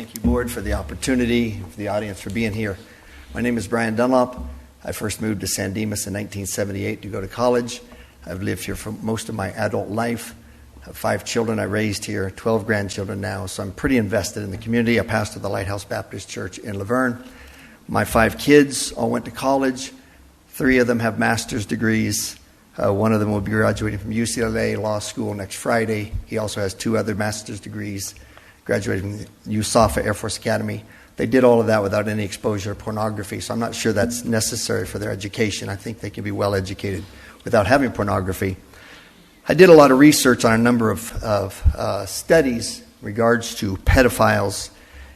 Thank you, Board, for the opportunity, for the audience for being here. My name is Brian Dunlap. I first moved to San Dimas in 1978 to go to college. I've lived here for most of my adult life. I have 5 children I raised here, 12 grandchildren now, so I'm pretty invested in the community. I pastor the Lighthouse Baptist Church in Laverne. My 5 kids all went to college. 3 of them have master's degrees. One of them will be graduating from UCLA Law School next Friday. He also has 2 other master's degrees, graduating from USAFA Air Force Academy. They did all of that without any exposure to pornography, so I'm not sure that's necessary for their education. I think they can be well educated without having pornography. I did a lot of research on a number of studies in regards to pedophiles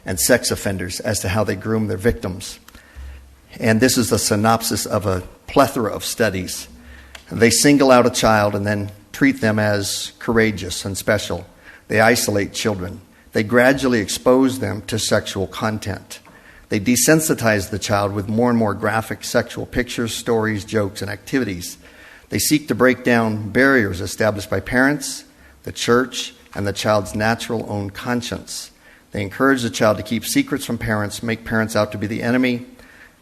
and sex offenders as to how they groom their victims. And this is a synopsis of a plethora of studies. They single out a child and then treat them as courageous and special. They isolate children. They gradually expose them to sexual content. They desensitize the child with more and more graphic sexual pictures, stories, jokes, and activities. They seek to break down barriers established by parents, the church, and the child's natural own conscience. They encourage the child to keep secrets from parents, make parents out to be the enemy.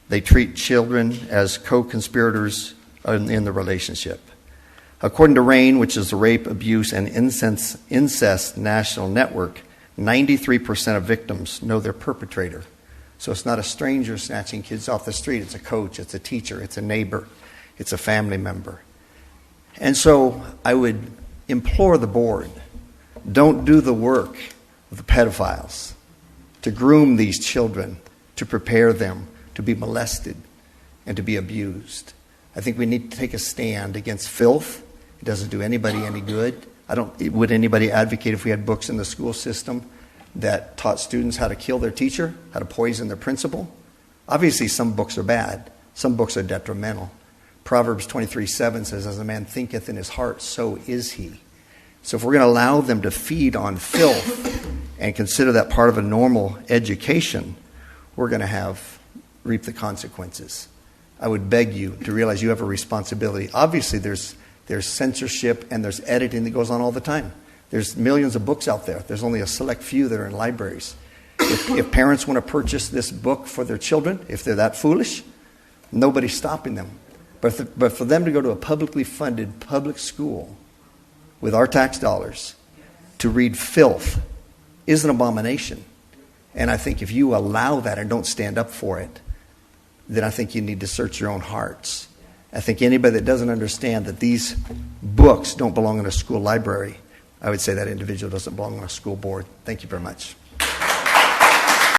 They treat children as co-conspirators in the relationship. According to RAINN, which is the Rape, Abuse, and Incest National Network, 93% of victims know their perpetrator. So it's not a stranger snatching kids off the street. It's a coach, it's a teacher, it's a neighbor, it's a family member. And so I would implore the board, don't do the work of the pedophiles to groom these children, to prepare them to be molested and to be abused. I think we need to take a stand against filth. It doesn't do anybody any good. Would anybody advocate if we had books in the school system that taught students how to kill their teacher, how to poison their principal? Obviously, some books are bad. Some books are detrimental. Proverbs 23:7 says, as a man thinketh in his heart, so is he. So if we're going to allow them to feed on filth and consider that part of a normal education, we're going to reap the consequences. I would beg you to realize you have a responsibility. Obviously, there's censorship and there's editing that goes on all the time. There's millions of books out there. There's only a select few that are in libraries. If parents want to purchase this book for their children, if they're that foolish, nobody's stopping them. But for them to go to a publicly funded public school with our tax dollars to read filth is an abomination. And I think if you allow that and don't stand up for it, then I think you need to search your own hearts. I think anybody that doesn't understand that these books don't belong in a school library, I would say that individual doesn't belong on a school board. Thank you very much.